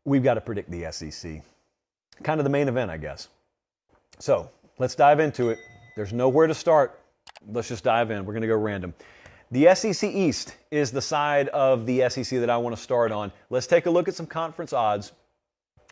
we've got to predict the SEC. Kind of the main event, I guess. So let's dive into it. There's nowhere to start. Let's just dive in. We're going to go random. The SEC East is the side of the SEC that I want to start on. Let's take a look at some conference odds.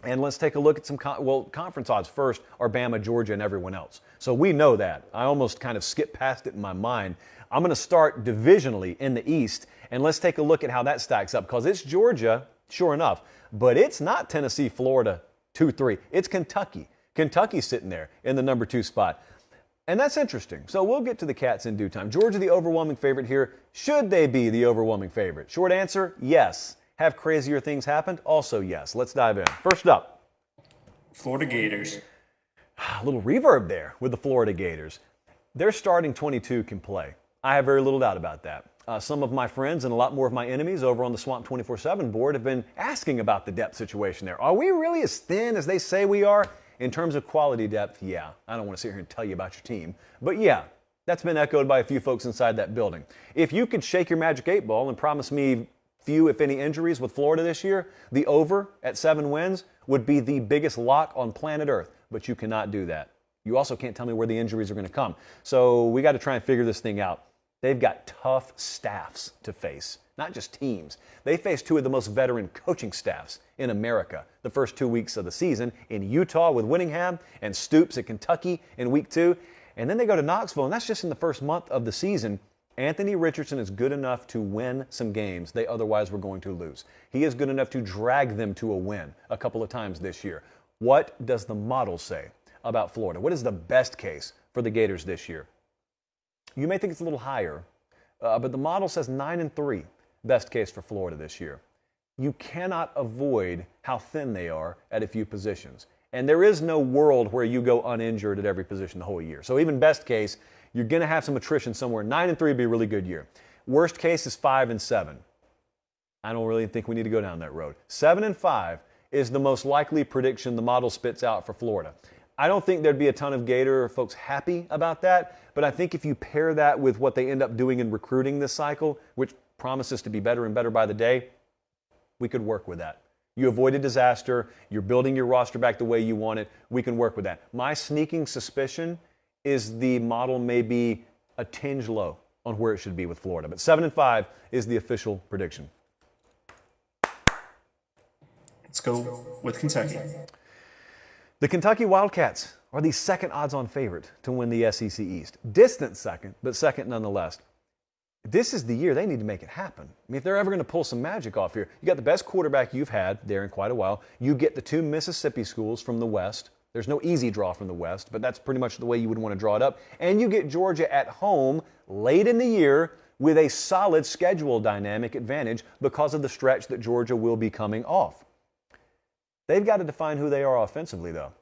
And let's take a look at some, conference odds first are Bama, Georgia, and everyone else. So we know that. I almost kind of skipped past it in my mind. I'm going to start divisionally in the East, and let's take a look at how that stacks up, because it's Georgia, sure enough, but it's not Tennessee, Florida, 2-3. It's Kentucky. Kentucky's sitting there in the number 2 spot. And that's interesting. So we'll get to the Cats in due time. Georgia, the overwhelming favorite here. Should they be the overwhelming favorite? Short answer, yes. Have crazier things happened? Also, yes. Let's dive in. First up, Florida Gators. A little reverb there with the Florida Gators. Their starting 22 can play. I have very little doubt about that. Some of my friends and a lot more of my enemies over on the Swamp 24/7 board have been asking about the depth situation there. Are we really as thin as they say we are? In terms of quality depth, yeah. I don't want to sit here and tell you about your team. But yeah, that's been echoed by a few folks inside that building. If you could shake your magic 8 ball and promise me few, if any, injuries with Florida this year, the over at 7 wins would be the biggest lock on planet Earth. But you cannot do that. You also can't tell me where the injuries are going to come. So we got to try and figure this thing out. They've got tough staffs to face, not just teams. They face 2 of the most veteran coaching staffs in America the first 2 weeks of the season, in Utah with Whittingham and Stoops at Kentucky in week 2. And then they go to Knoxville, and that's just in the first month of the season. Anthony Richardson is good enough to win some games they otherwise were going to lose. He is good enough to drag them to a win a couple of times this year. What does the model say about Florida? What is the best case for the Gators this year? You may think it's a little higher, but the model says 9-3, best case for Florida this year. You cannot avoid how thin they are at a few positions. And there is no world where you go uninjured at every position the whole year. So even best case, you're going to have some attrition somewhere. 9-3 would be a really good year. Worst case is 5-7. I don't really think we need to go down that road. 7-5 is the most likely prediction the model spits out for Florida. I don't think there'd be a ton of Gator folks happy about that, but I think if you pair that with what they end up doing in recruiting this cycle, which promises to be better and better by the day, we could work with that. You avoided disaster. You're building your roster back the way you want it. We can work with that. My sneaking suspicion is the model may be a tinge low on where it should be with Florida. But 7-5 is the official prediction. Let's go with Kentucky. The Kentucky Wildcats are the second odds-on favorite to win the SEC East. Distant second, but second nonetheless. This is the year they need to make it happen. I mean, if they're ever going to pull some magic off here, you got the best quarterback you've had there in quite a while. You get the 2 Mississippi schools from the West. There's no easy draw from the West, but that's pretty much the way you would want to draw it up. And you get Georgia at home late in the year with a solid schedule dynamic advantage because of the stretch that Georgia will be coming off. They've got to define who they are offensively, though.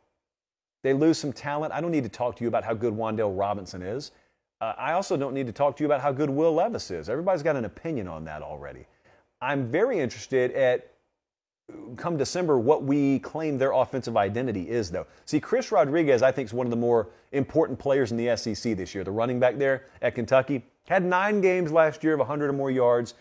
They lose some talent. I don't need to talk to you about how good Wan'Dale Robinson is. I also don't need to talk to you about how good Will Levis is. Everybody's got an opinion on that already. I'm very interested at, come December, what we claim their offensive identity is, though. See, Chris Rodriguez, I think, is one of the more important players in the SEC this year. The running back there at Kentucky had 9 games last year of 100 or more yards.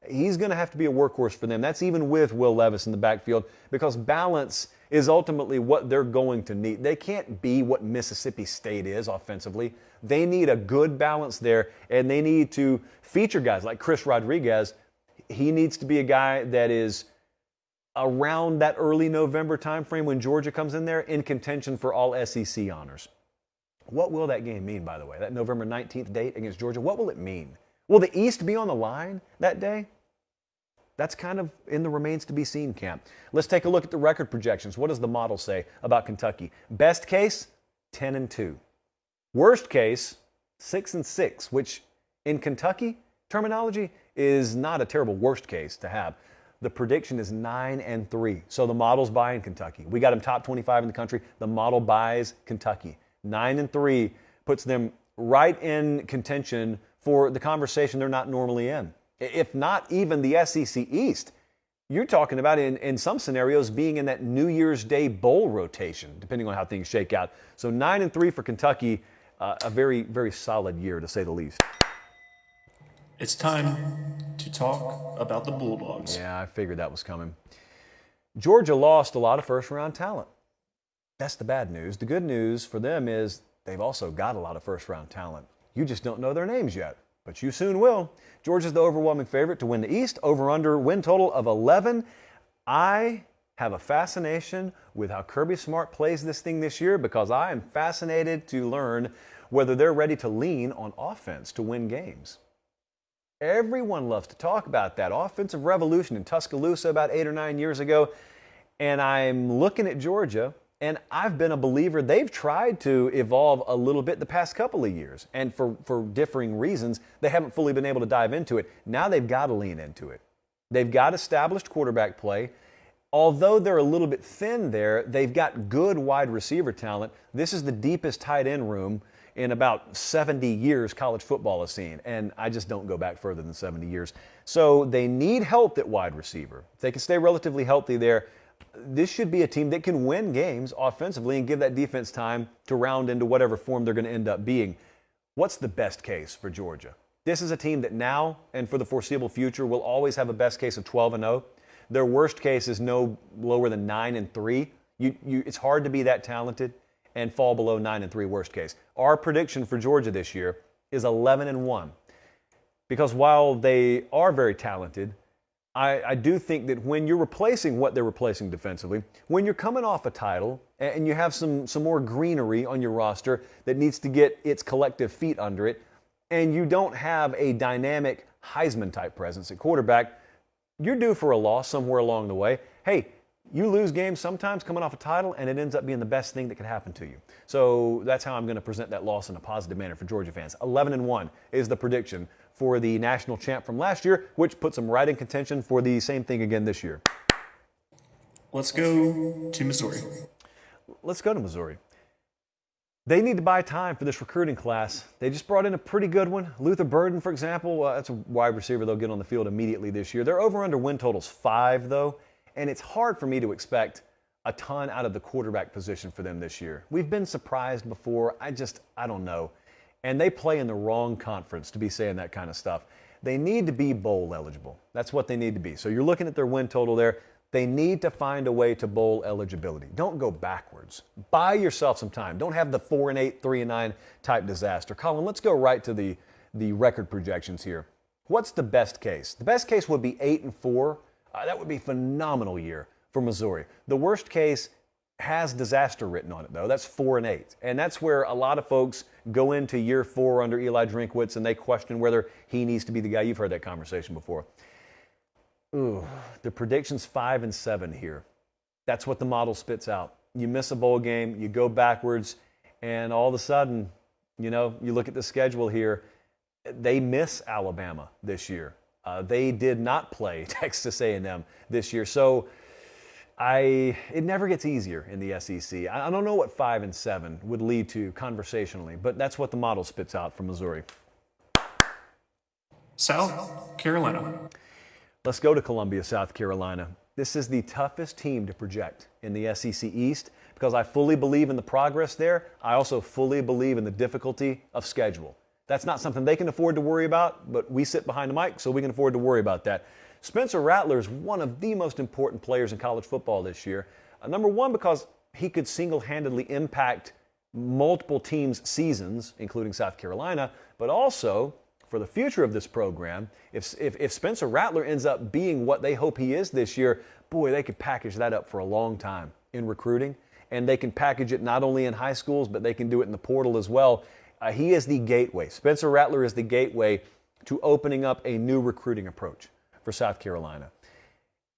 He's going to have to be a workhorse for them. That's even with Will Levis in the backfield, because balance is ultimately what they're going to need. They can't be what Mississippi State is offensively. They need a good balance there, and they need to feature guys like Chris Rodriguez. He needs to be a guy that is around that early November timeframe when Georgia comes in there in contention for all SEC honors. What will that game mean, by the way? That November 19th date against Georgia, what will it mean? Will the East be on the line that day? That's kind of in the remains to be seen camp. Let's take a look at the record projections. What does the model say about Kentucky? Best case, 10-2. Worst case, 6-6, which in Kentucky terminology is not a terrible worst case to have. The prediction is 9-3. So the model's buying Kentucky. We got them top 25 in the country. The model buys Kentucky. 9-3 puts them right in contention for the conversation they're not normally in. If not even the SEC East, you're talking about in some scenarios being in that New Year's Day bowl rotation, depending on how things shake out. So 9-3 for Kentucky, a very, very solid year to say the least. It's time to talk about the Bulldogs. Yeah, I figured that was coming. Georgia lost a lot of first-round talent. That's the bad news. The good news for them is they've also got a lot of first-round talent. You just don't know their names yet, but you soon will. Georgia's the overwhelming favorite to win the East, over-under win total of 11. I have a fascination with how Kirby Smart plays this thing this year because I am fascinated to learn whether they're ready to lean on offense to win games. Everyone loves to talk about that offensive revolution in Tuscaloosa about 8 or 9 years ago, and I'm looking at Georgia, and I've been a believer they've tried to evolve a little bit the past couple of years, and for differing reasons, they haven't fully been able to dive into it. Now they've got to lean into it. They've got established quarterback play. Although they're a little bit thin there, they've got good wide receiver talent. This is the deepest tight end room in about 70 years college football has seen, and I just don't go back further than 70 years. So they need help at wide receiver. If they can stay relatively healthy there, this should be a team that can win games offensively and give that defense time to round into whatever form they're going to end up being. What's the best case for Georgia? This is a team that now and for the foreseeable future will always have a best case of 12-0. Their worst case is no lower than 9-3. It's hard to be that talented and fall below 9-3 worst case. Our prediction for Georgia this year is 11-1. Because while they are very talented, I do think that when you're replacing what they're replacing defensively, when you're coming off a title and you have some more greenery on your roster that needs to get its collective feet under it, and you don't have a dynamic Heisman-type presence at quarterback, you're due for a loss somewhere along the way. Hey, you lose games sometimes coming off a title, and it ends up being the best thing that could happen to you. So that's how I'm going to present that loss in a positive manner for Georgia fans. 11-1 is the prediction for the national champ from last year, which puts them right in contention for the same thing again this year. Let's go to Missouri. Let's go to Missouri. They need to buy time for this recruiting class. They just brought in a pretty good one. Luther Burden, for example, that's a wide receiver they'll get on the field immediately this year. Their over-under win total's 5, though, and it's hard for me to expect a ton out of the quarterback position for them this year. We've been surprised before. I don't know. And they play in the wrong conference to be saying that kind of stuff. They need to be bowl eligible. That's what they need to be. So you're looking at their win total there. They need to find a way to bowl eligibility. Don't go backwards. Buy yourself some time. Don't have the 4-8, 3-9 type disaster. Colin, let's go right to the record projections here. What's the best case? The best case would be 8-4. That would be a phenomenal year for Missouri. The worst case has disaster written on it, though. That's 4-8. And that's where a lot of folks go into year 4 under Eli Drinkwitz, and they question whether he needs to be the guy. You've heard that conversation before. Ooh, the prediction's 5-7 here. That's what the model spits out. You miss a bowl game, you go backwards, and all of a sudden, you look at the schedule here, they miss Alabama this year. They did not play Texas A&M this year. So it never gets easier in the SEC. I don't know what 5-7 would lead to conversationally, but that's what the model spits out from Missouri. South Carolina. Let's go to Columbia, South Carolina. This is the toughest team to project in the SEC East because I fully believe in the progress there. I also fully believe in the difficulty of schedule. That's not something they can afford to worry about, but we sit behind the mic, so we can afford to worry about that. Spencer Rattler is one of the most important players in college football this year. Number one, because he could single-handedly impact multiple teams' seasons, including South Carolina, but also for the future of this program, if Spencer Rattler ends up being what they hope he is this year, boy, they could package that up for a long time in recruiting, and they can package it not only in high schools, but they can do it in the portal as well. He is the gateway. Spencer Rattler is the gateway to opening up a new recruiting approach for South Carolina.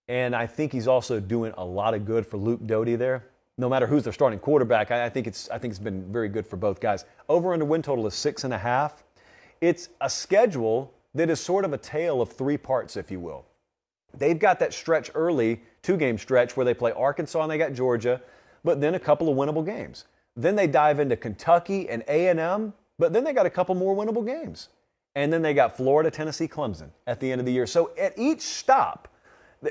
And I think he's also doing a lot of good for Luke Doty there. No matter who's their starting quarterback, I think it's been very good for both guys. Over under win total is 6.5. It's a schedule that is sort of a tale of 3 parts, if you will. They've got that stretch early, 2-game stretch, where they play Arkansas and they got Georgia, but then a couple of winnable games. Then they dive into Kentucky and A&M, but then they got a couple more winnable games. And then they got Florida, Tennessee, Clemson at the end of the year. So at each stop,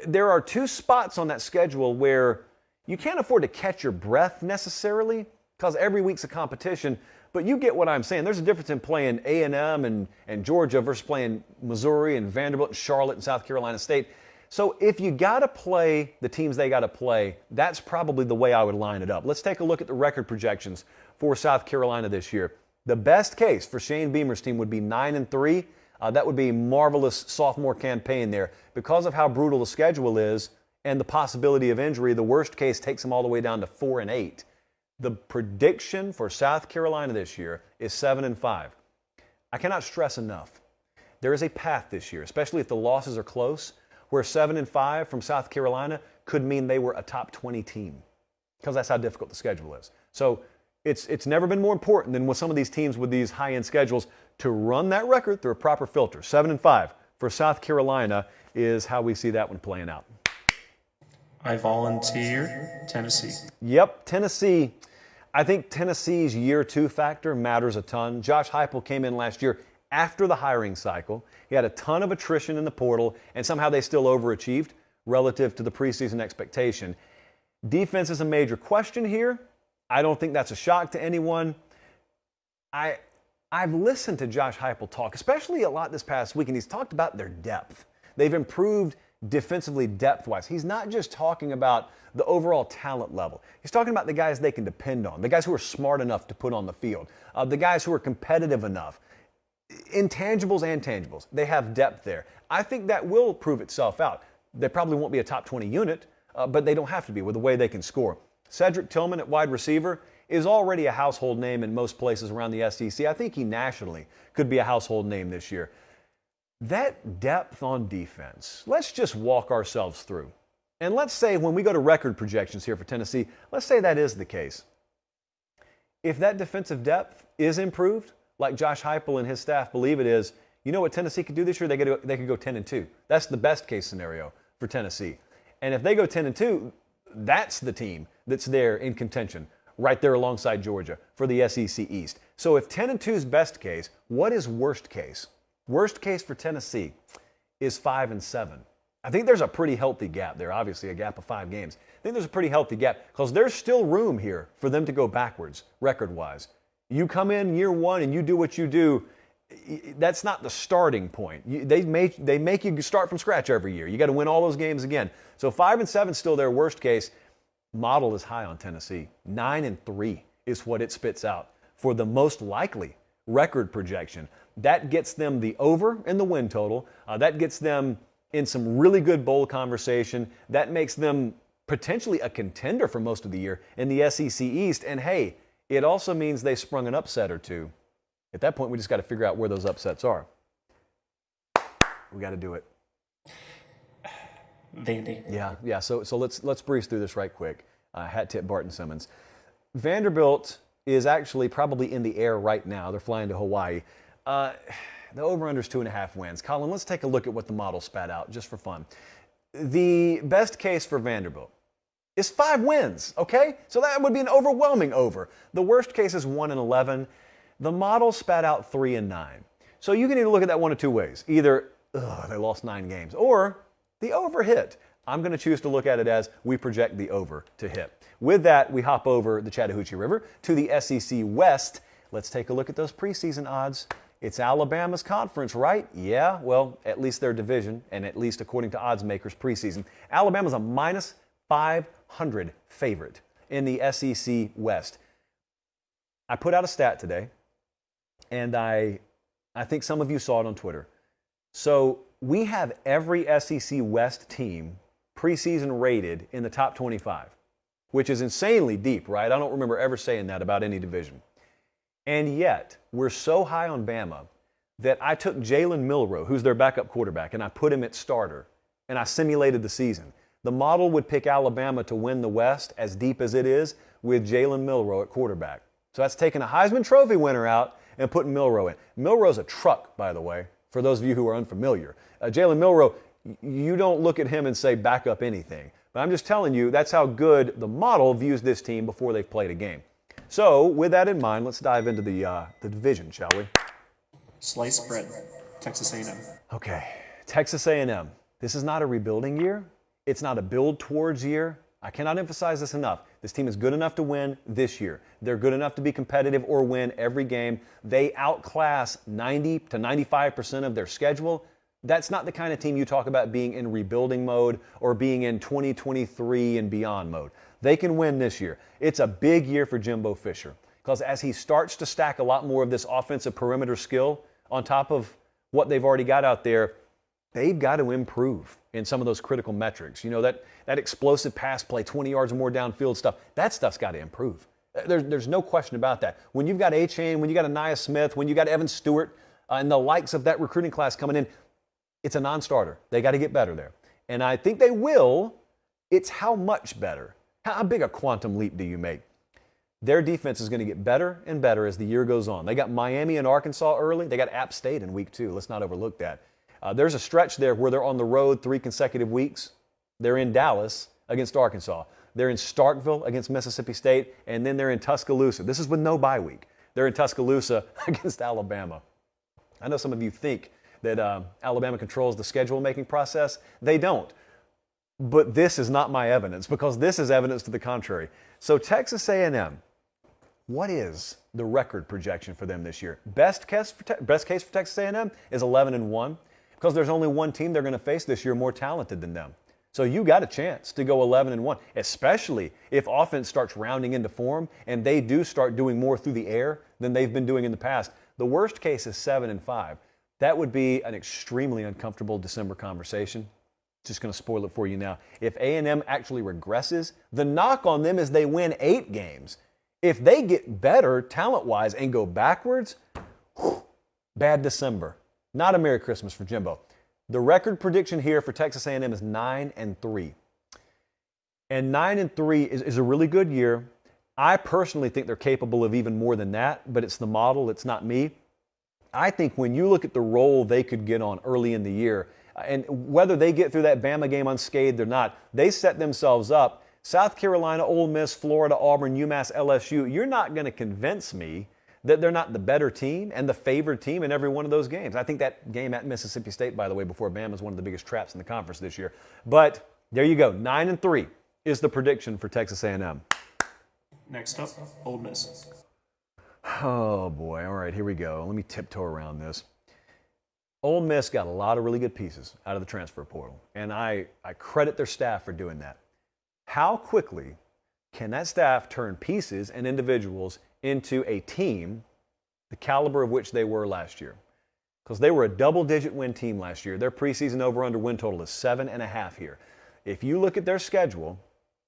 there are 2 spots on that schedule where you can't afford to catch your breath necessarily because every week's a competition, but you get what I'm saying. There's a difference in playing A&M and Georgia versus playing Missouri and Vanderbilt and Charlotte and South Carolina State. So if you got to play the teams they got to play, that's probably the way I would line it up. Let's take a look at the record projections for South Carolina this year. The best case for Shane Beamer's team would be 9-3. That would be a marvelous sophomore campaign there. Because of how brutal the schedule is and the possibility of injury, the worst case takes them all the way down to 4-8. The prediction for South Carolina this year is 7-5. I cannot stress enough. There is a path this year, especially if the losses are close, where 7-5 from South Carolina could mean they were a top 20 team, because that's how difficult the schedule is. So it's never been more important than with some of these teams with these high-end schedules to run that record through a proper filter. 7-5 for South Carolina is how we see that one playing out. I volunteer Tennessee. Yep, Tennessee. I think Tennessee's year 2 factor matters a ton. Josh Heupel came in last year after the hiring cycle. He had a ton of attrition in the portal, and somehow they still overachieved relative to the preseason expectation. Defense is a major question here. I don't think that's a shock to anyone. I've listened to Josh Heupel talk, especially a lot this past week, and he's talked about their depth. They've improved defensively depth-wise. He's not just talking about the overall talent level. He's talking about the guys they can depend on, the guys who are smart enough to put on the field, the guys who are competitive enough. Intangibles and tangibles. They have depth there. I think that will prove itself out. They probably won't be a top 20 unit, but they don't have to be with the way they can score. Cedric Tillman at wide receiver is already a household name in most places around the SEC. I think he nationally could be a household name this year. That depth on defense, let's just walk ourselves through. And let's say when we go to record projections here for Tennessee, let's say that is the case. If that defensive depth is improved, like Josh Heupel and his staff believe it is, you know what Tennessee could do this year? They could go 10-2. That's the best case scenario for Tennessee. And if they go 10-2, that's the team that's there in contention, right there alongside Georgia for the SEC East. So if 10-2 is best case, what is worst case? Worst case for Tennessee is 5-7. I think there's a pretty healthy gap there, obviously a gap of 5 games. I think there's a pretty healthy gap because there's still room here for them to go backwards record-wise. You come in year 1 and you do what you do, that's not the starting point. They make you start from scratch every year. You got to win all those games again. So 5-7 is still their worst case. Model is high on Tennessee. 9-3 is what it spits out for the most likely record projection. That gets them the over in the win total. That gets them in some really good bowl conversation. That makes them potentially a contender for most of the year in the SEC East. And hey, it also means they sprung an upset or two. At that point, we just got to figure out where those upsets are. We got to do it. Vandy. Yeah. So let's breeze through this right quick. Hat tip Barton Simmons. Vanderbilt is actually probably in the air right now. They're flying to Hawaii. The over-under is 2.5 wins. Colin, let's take a look at what the model spat out just for fun. The best case for Vanderbilt is 5 wins, okay? So that would be an overwhelming over. The worst case is 1-11. The model spat out 3-9. So you can either look at that one of two ways. Either, they lost 9 games, or the over hit. I'm going to choose to look at it as we project the over to hit. With that, we hop over the Chattahoochee River to the SEC West. Let's take a look at those preseason odds. It's Alabama's conference, right? Yeah, well, at least their division, and at least according to odds makers preseason. Alabama's a minus 500 favorite in the SEC West. I put out a stat today, and I think some of you saw it on Twitter. So we have every SEC West team preseason rated in the top 25, which is insanely deep, right? I don't remember ever saying that about any division. And yet, we're so high on Bama that I took Jalen Milroe, who's their backup quarterback, and I put him at starter, and I simulated the season. The model would pick Alabama to win the West as deep as it is with Jalen Milroe at quarterback. So that's taking a Heisman Trophy winner out and putting Milroe in. Milroe's a truck, by the way, for those of you who are unfamiliar. Jalen Milroe, you don't look at him and say back up anything. But I'm just telling you, that's how good the model views this team before they've played a game. So with that in mind, let's dive into the division, shall we? Slice bread. Texas A&M. Okay, Texas A&M. This is not a rebuilding year. It's not a build towards year. I cannot emphasize this enough. This team is good enough to win this year. They're good enough to be competitive or win every game. They outclass 90 to 95% of their schedule. That's not the kind of team you talk about being in rebuilding mode or being in 2023 and beyond mode. They can win this year. It's a big year for Jimbo Fisher because as he starts to stack a lot more of this offensive perimeter skill on top of what they've already got out there, they've got to improve in some of those critical metrics. You know, that explosive pass play, 20 yards or more downfield stuff, that stuff's got to improve. There's no question about that. When you've got A-Chain, when you got Aniyah Smith, when you got Evan Stewart, and the likes of that recruiting class coming in, it's a non-starter. They got to get better there. And I think they will. It's how much better. How big a quantum leap do you make? Their defense is going to get better and better as the year goes on. They got Miami and Arkansas early. They got App State in week 2. Let's not overlook that. There's a stretch there where they're on the road 3 consecutive weeks. They're in Dallas against Arkansas. They're in Starkville against Mississippi State, and then they're in Tuscaloosa. This is with no bye week. They're in Tuscaloosa against Alabama. I know some of you think that Alabama controls the schedule-making process. They don't. But this is not my evidence because this is evidence to the contrary. So Texas A&M, what is the record projection for them this year? Best case for Texas A&M is 11-1 because there's only one team they're going to face this year more talented than them. So you got a chance to go 11-1, especially if offense starts rounding into form and they do start doing more through the air than they've been doing in the past. The worst case is 7-5. That would be an extremely uncomfortable December conversation. Just going to spoil it for you now. If A&M actually regresses, the knock on them is they win 8 games. If they get better talent-wise and go backwards, bad December. Not a Merry Christmas for Jimbo. The record prediction here for Texas A&M is 9-3. And 9-3 is a really good year. I personally think they're capable of even more than that, but it's the model, it's not me. I think when you look at the role they could get on early in the year, and whether they get through that Bama game unscathed or not, they set themselves up. South Carolina, Ole Miss, Florida, Auburn, UMass, LSU, you're not going to convince me that they're not the better team and the favored team in every one of those games. I think that game at Mississippi State, by the way, before Bama is one of the biggest traps in the conference this year. But there you go. 9-3 is the prediction for Texas A&M. Next up, Ole Miss. Oh, boy. All right, here we go. Let me tiptoe around this. Ole Miss got a lot of really good pieces out of the transfer portal, and I credit their staff for doing that. How quickly can that staff turn pieces and individuals into a team the caliber of which they were last year? Because they were a double-digit win team last year. Their preseason over-under win total is 7.5 here. If you look at their schedule,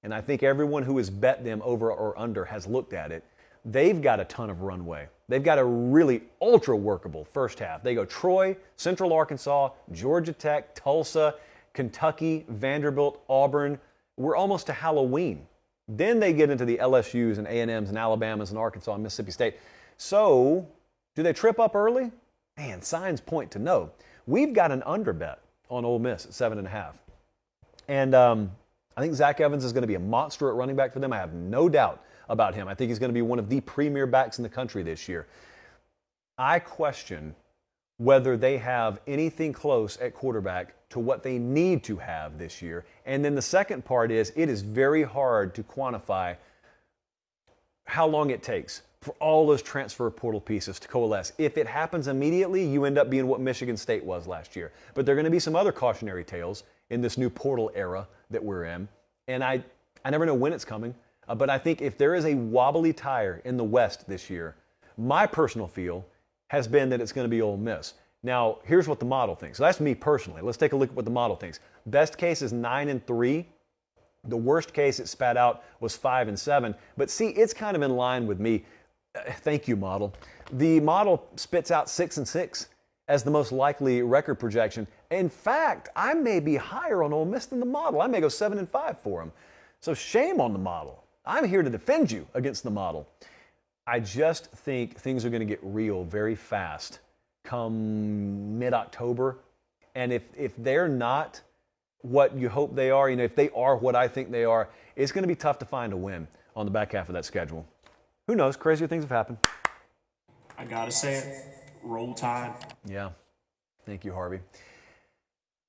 and I think everyone who has bet them over or under has looked at it, they've got a ton of runway. They've got a really ultra-workable first half. They go Troy, Central Arkansas, Georgia Tech, Tulsa, Kentucky, Vanderbilt, Auburn. We're almost to Halloween. Then they get into the LSUs and A&Ms and Alabamas and Arkansas and Mississippi State. So, do they trip up early? Man, signs point to no. We've got an under bet on Ole Miss at 7.5. And I think Zach Evans is going to be a monster at running back for them. I have no doubt about him. I think he's going to be one of the premier backs in the country this year. I question whether they have anything close at quarterback to what they need to have this year. And then the second part is it is very hard to quantify how long it takes for all those transfer portal pieces to coalesce. If it happens immediately, you end up being what Michigan State was last year. But there are going to be some other cautionary tales in this new portal era that we're in. And I never know when it's coming. But I think if there is a wobbly tire in the West this year, my personal feel has been that it's going to be Ole Miss. Now, here's what the model thinks. So that's me personally. Let's take a look at what the model thinks. Best case is 9-3. The worst case it spat out was 5-7. But see, it's kind of in line with me. Thank you, model. The model spits out 6-6 as the most likely record projection. In fact, I may be higher on Ole Miss than the model. I may go 7-5 for them. So shame on the model. I'm here to defend you against the model. I just think things are going to get real very fast come mid-October. And if they're not what you hope they are, if they are what I think they are, it's going to be tough to find a win on the back half of that schedule. Who knows? Crazier things have happened. I gotta say it. Roll Tide. Yeah. Thank you, Harvey.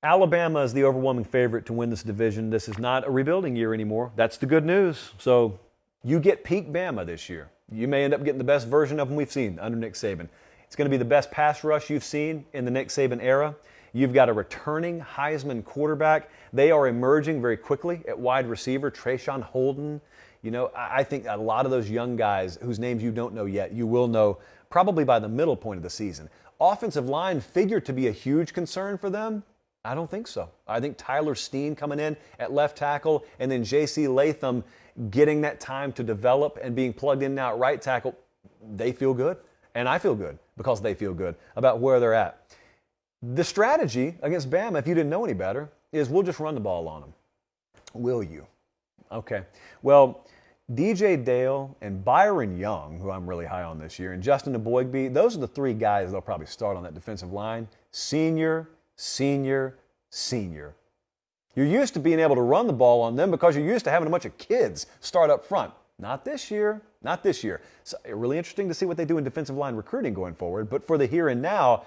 Alabama is the overwhelming favorite to win this division. This is not a rebuilding year anymore. That's the good news. So you get peak Bama this year. You may end up getting the best version of them we've seen under Nick Saban. It's going to be the best pass rush you've seen in the Nick Saban era. You've got a returning Heisman quarterback. They are emerging very quickly at wide receiver, Trayshawn Holden. You know, I think a lot of those young guys whose names you don't know yet, you will know probably by the middle point of the season. Offensive line figured to be a huge concern for them. I don't think so. I think Tyler Steen coming in at left tackle and then J.C. Latham getting that time to develop and being plugged in now at right tackle, they feel good. And I feel good because they feel good about where they're at. The strategy against Bama, if you didn't know any better, is we'll just run the ball on them. Will you? Okay. Well, DJ Dale and Byron Young, who I'm really high on this year, and Justin Aboigbe, those are the three guys they'll probably start on that defensive line. Senior, senior, senior. You're used to being able to run the ball on them because you're used to having a bunch of kids start up front. Not this year. Not this year. So really interesting to see what they do in defensive line recruiting going forward. But for the here and now,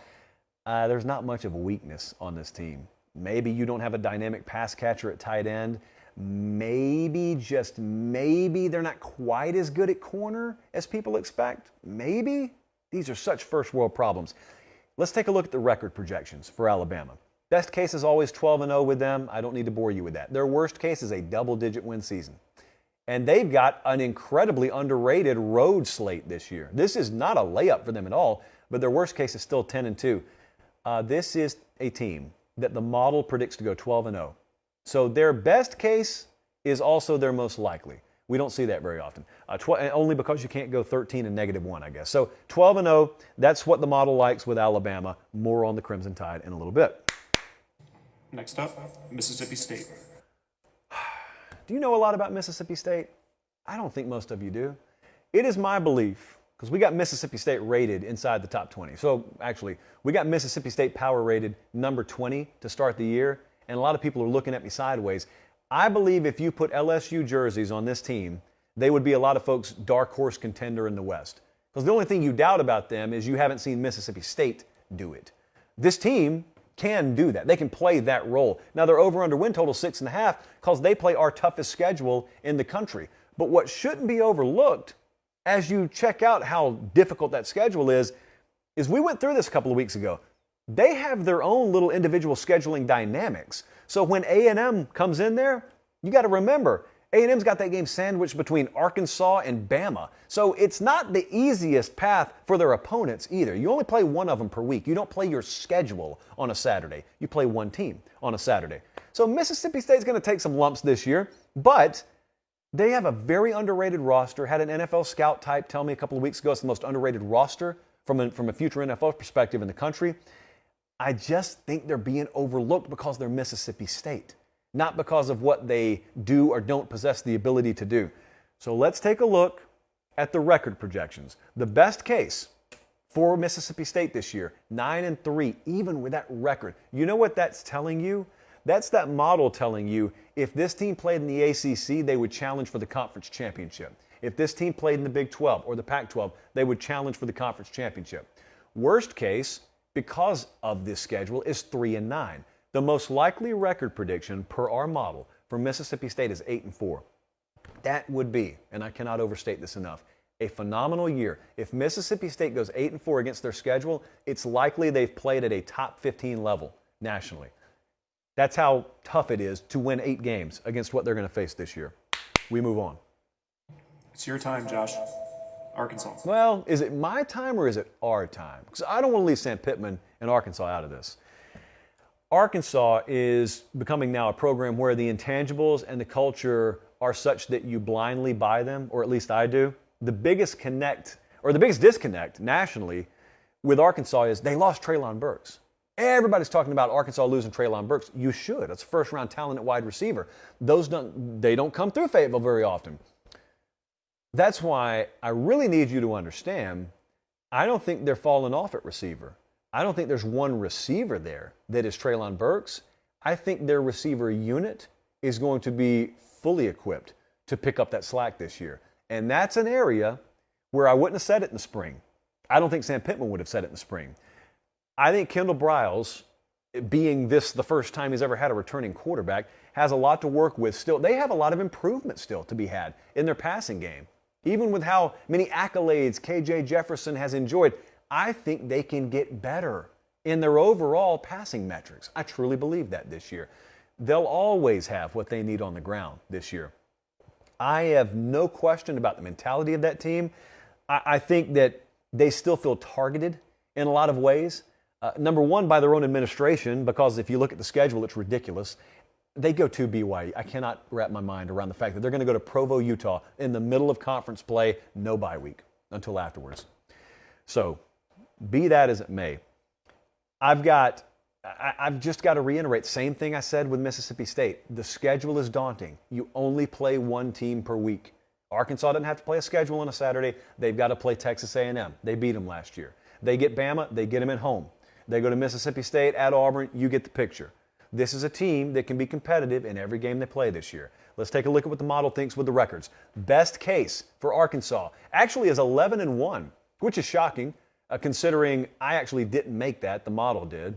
there's not much of a weakness on this team. Maybe you don't have a dynamic pass catcher at tight end. Maybe, just maybe, they're not quite as good at corner as people expect. Maybe. These are such first world problems. Let's take a look at the record projections for Alabama. Best case is always 12-0 with them. I don't need to bore you with that. Their worst case is a double-digit win season. And they've got an incredibly underrated road slate this year. This is not a layup for them at all, but their worst case is still 10-2. This is a team that the model predicts to go 12-0. So their best case is also their most likely. We don't see that very often, only because you can't go 13 and -1, I guess. So 12-0, that's what the model likes with Alabama. More on the Crimson Tide in a little bit. Next up, Mississippi State. Do you know a lot about Mississippi State? I don't think most of you do. It is my belief, because we got Mississippi State rated inside the top 20. So actually, we got Mississippi State power rated number 20 to start the year, and a lot of people are looking at me sideways. I believe if you put LSU jerseys on this team, they would be a lot of folks' dark horse contender in the West. Because the only thing you doubt about them is you haven't seen Mississippi State do it. This team can do that. They can play that role. Now, their over-under win total 6.5 because they play our toughest schedule in the country. But what shouldn't be overlooked as you check out how difficult that schedule is we went through this a couple of weeks ago. They have their own little individual scheduling dynamics. So when A&M comes in there, you got to remember, A&M's got that game sandwiched between Arkansas and Bama. So it's not the easiest path for their opponents either. You only play one of them per week. You don't play your schedule on a Saturday. You play one team on a Saturday. So Mississippi State's going to take some lumps this year, but they have a very underrated roster. Had an NFL scout type tell me a couple of weeks ago it's the most underrated roster from a future NFL perspective in the country. I just think they're being overlooked because they're Mississippi State, not because of what they do or don't possess the ability to do. So let's take a look at the record projections. The best case for Mississippi State this year, 9-3, even with that record. You know what that's telling you? That's that model telling you if this team played in the ACC, they would challenge for the conference championship. If this team played in the Big 12 or the Pac-12, they would challenge for the conference championship. Worst case, because of this schedule, is 3-9. The most likely record prediction per our model for Mississippi State is 8-4. That would be, and I cannot overstate this enough, a phenomenal year. If Mississippi State goes 8-4 against their schedule, it's likely they've played at a top 15 level nationally. That's how tough it is to win 8 games against what they're going to face this year. We move on. It's your time, Josh. Arkansas. Well, is it my time or is it our time? Because I don't want to leave Sam Pittman and Arkansas out of this. Arkansas is becoming now a program where the intangibles and the culture are such that you blindly buy them, or at least I do. The biggest disconnect nationally with Arkansas is they lost Treylon Burks. Everybody's talking about Arkansas losing Treylon Burks. You should. That's a first-round talent at wide receiver. They don't come through Fayetteville very often. That's why I really need you to understand, I don't think they're falling off at receiver. I don't think there's one receiver there that is Treylon Burks. I think their receiver unit is going to be fully equipped to pick up that slack this year. And that's an area where I wouldn't have said it in the spring. I don't think Sam Pittman would have said it in the spring. I think Kendall Briles, being this the first time he's ever had a returning quarterback, has a lot to work with still. They have a lot of improvement still to be had in their passing game. Even with how many accolades KJ Jefferson has enjoyed, I think they can get better in their overall passing metrics. I truly believe that this year. They'll always have what they need on the ground this year. I have no question about the mentality of that team. I think that they still feel targeted in a lot of ways. Number one, by their own administration, because if you look at the schedule, it's ridiculous. They go to BYU. I cannot wrap my mind around the fact that they're going to go to Provo, Utah in the middle of conference play, no bye week until afterwards. So, be that as it may, I've just got to reiterate the same thing I said with Mississippi State. The schedule is daunting. You only play one team per week. Arkansas doesn't have to play a schedule on a Saturday. They've got to play Texas A&M. They beat them last year. They get Bama. They get them at home. They go to Mississippi State, at Auburn. You get the picture. This is a team that can be competitive in every game they play this year. Let's take a look at what the model thinks with the records. Best case for Arkansas actually is 11-1, which is shocking considering I actually didn't make that. The model did.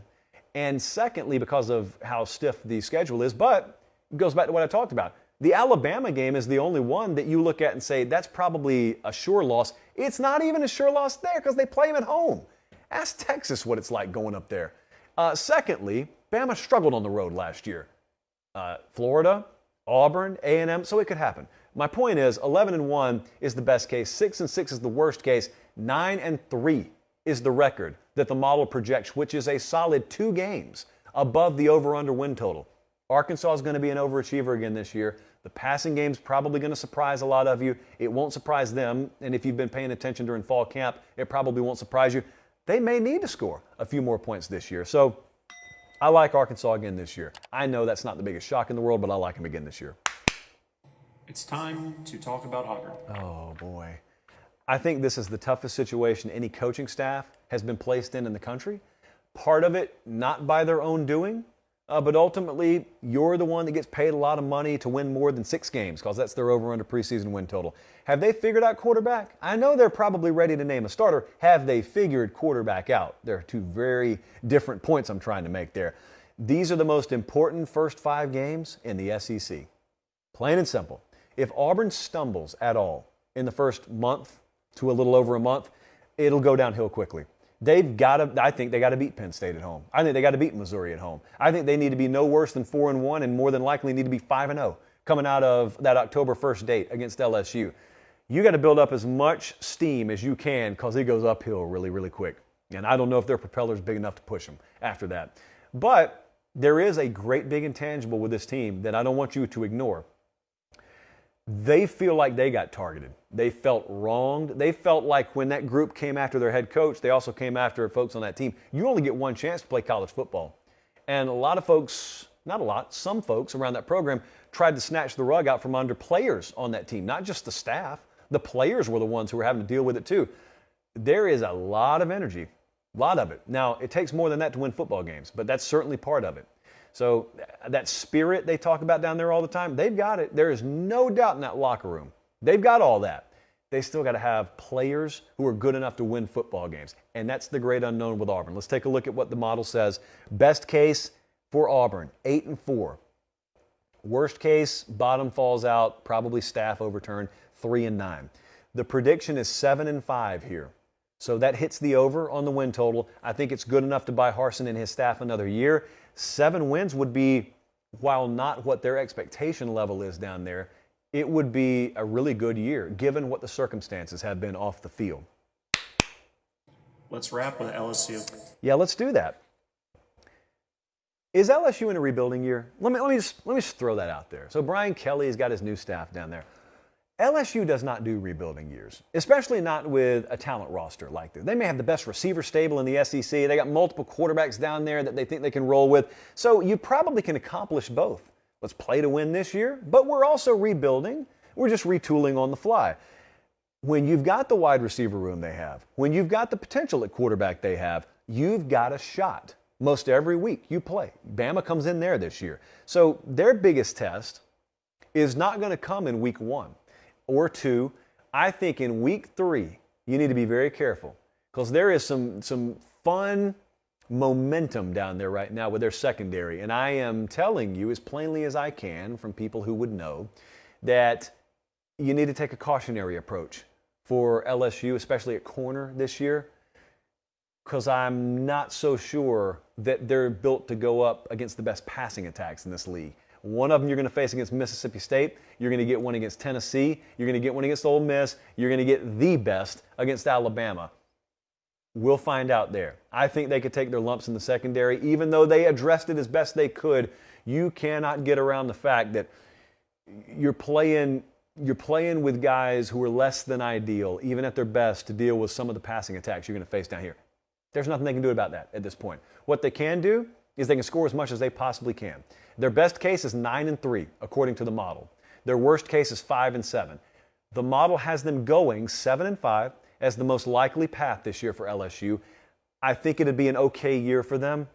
And secondly, because of how stiff the schedule is, but it goes back to what I talked about. The Alabama game is the only one that you look at and say, that's probably a sure loss. It's not even a sure loss there because they play them at home. Ask Texas what it's like going up there. Secondly, Bama struggled on the road last year. Florida, Auburn, A&M, so it could happen. My point is 11-1 is the best case. 6-6 is the worst case. 9-3 is the record that the model projects, which is a solid 2 games above the over-under win total. Arkansas is going to be an overachiever again this year. The passing game is probably going to surprise a lot of you. It won't surprise them, and if you've been paying attention during fall camp, it probably won't surprise you. They may need to score a few more points this year. So I like Arkansas again this year. I know that's not the biggest shock in the world, but I like them again this year. It's time to talk about Auburn. Oh, boy. I think this is the toughest situation any coaching staff has been placed in the country. Part of it not by their own doing, but ultimately you're the one that gets paid a lot of money to win more than 6 games because that's their over-under preseason win total. Have they figured out quarterback? I know they're probably ready to name a starter. Have they figured quarterback out? There are 2 very different points I'm trying to make there. These are the most important first 5 games in the SEC. Plain and simple. If Auburn stumbles at all in the first month to a little over a month, it'll go downhill quickly. I think they got to beat Penn State at home. I think they got to beat Missouri at home. I think they need to be no worse than 4-1 and more than likely need to be 5-0 coming out of that October 1st date against LSU. You got to build up as much steam as you can because it goes uphill really, really quick. And I don't know if their propeller's big enough to push them after that. But there is a great big intangible with this team that I don't want you to ignore. They feel like they got targeted. They felt wronged. They felt like when that group came after their head coach, they also came after folks on that team. You only get one chance to play college football. And a lot of folks, not a lot, some folks around that program tried to snatch the rug out from under players on that team, not just the staff. The players were the ones who were having to deal with it too. There is a lot of energy, a lot of it. Now, it takes more than that to win football games, but that's certainly part of it. So that spirit they talk about down there all the time, they've got it. There is no doubt in that locker room. They've got all that. They still got to have players who are good enough to win football games. And that's the great unknown with Auburn. Let's take a look at what the model says. Best case for Auburn, 8-4. Worst case, bottom falls out, probably staff overturned, 3-9. The prediction is 7-5 here. So that hits the over on the win total. I think it's good enough to buy Harsin and his staff another year. 7 wins would be, while not what their expectation level is down there, it would be a really good year, given what the circumstances have been off the field. Let's wrap with LSU. Yeah, let's do that. Is LSU in a rebuilding year? Let me just throw that out there. So Brian Kelly's got his new staff down there. LSU does not do rebuilding years, especially not with a talent roster like this. They may have the best receiver stable in the SEC. They got multiple quarterbacks down there that they think they can roll with. So you probably can accomplish both. Let's play to win this year, but we're also rebuilding. We're just retooling on the fly. When you've got the wide receiver room they have, when you've got the potential at quarterback they have, you've got a shot. Most every week you play. Bama comes in there this year. So their biggest test is not going to come in week 1 or 2. I think in week 3, you need to be very careful because there is some fun momentum down there right now with their secondary. And I am telling you as plainly as I can from people who would know that you need to take a cautionary approach for LSU, especially at corner this year. because I'm not so sure that they're built to go up against the best passing attacks in this league. One of them you're going to face against Mississippi State. You're going to get one against Tennessee. You're going to get one against Ole Miss. You're going to get the best against Alabama. We'll find out there. I think they could take their lumps in the secondary. Even though they addressed it as best they could, you cannot get around the fact that you're playing with guys who are less than ideal, even at their best, to deal with some of the passing attacks you're going to face down here. There's nothing they can do about that at this point. What they can do is they can score as much as they possibly can. Their best case is 9-3, according to the model. Their worst case is 5-7. The model has them going 7-5 as the most likely path this year for LSU. I think it'd be an okay year for them.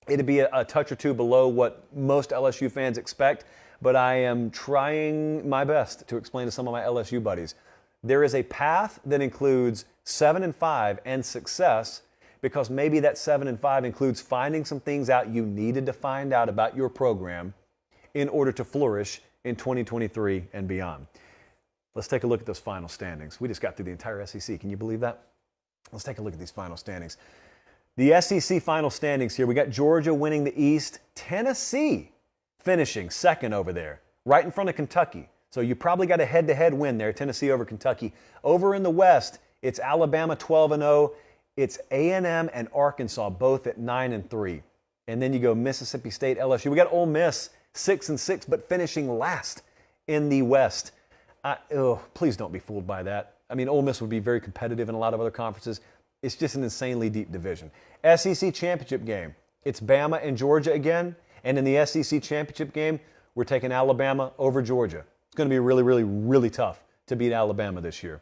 It'd be a touch or two below what most LSU fans expect, but I am trying my best to explain to some of my LSU buddies. There is a path that includes 7-5 and success, because maybe that 7-5 includes finding some things out you needed to find out about your program in order to flourish in 2023 and beyond. Let's take a look at those final standings. We just got through the entire SEC. Can you believe that? Let's take a look at these final standings. The SEC final standings here, we got Georgia winning the East, Tennessee finishing second over there, right in front of Kentucky. So you probably got a head-to-head win there, Tennessee over Kentucky. Over in the West, it's Alabama 12-0. It's A&M and Arkansas both at 9-3. And then you go Mississippi State, LSU. We got Ole Miss 6-6, but finishing last in the West. Please don't be fooled by that. I mean, Ole Miss would be very competitive in a lot of other conferences. It's just an insanely deep division. SEC championship game. It's Bama and Georgia again. And in the SEC championship game, we're taking Alabama over Georgia. It's going to be really, really, really tough to beat Alabama this year.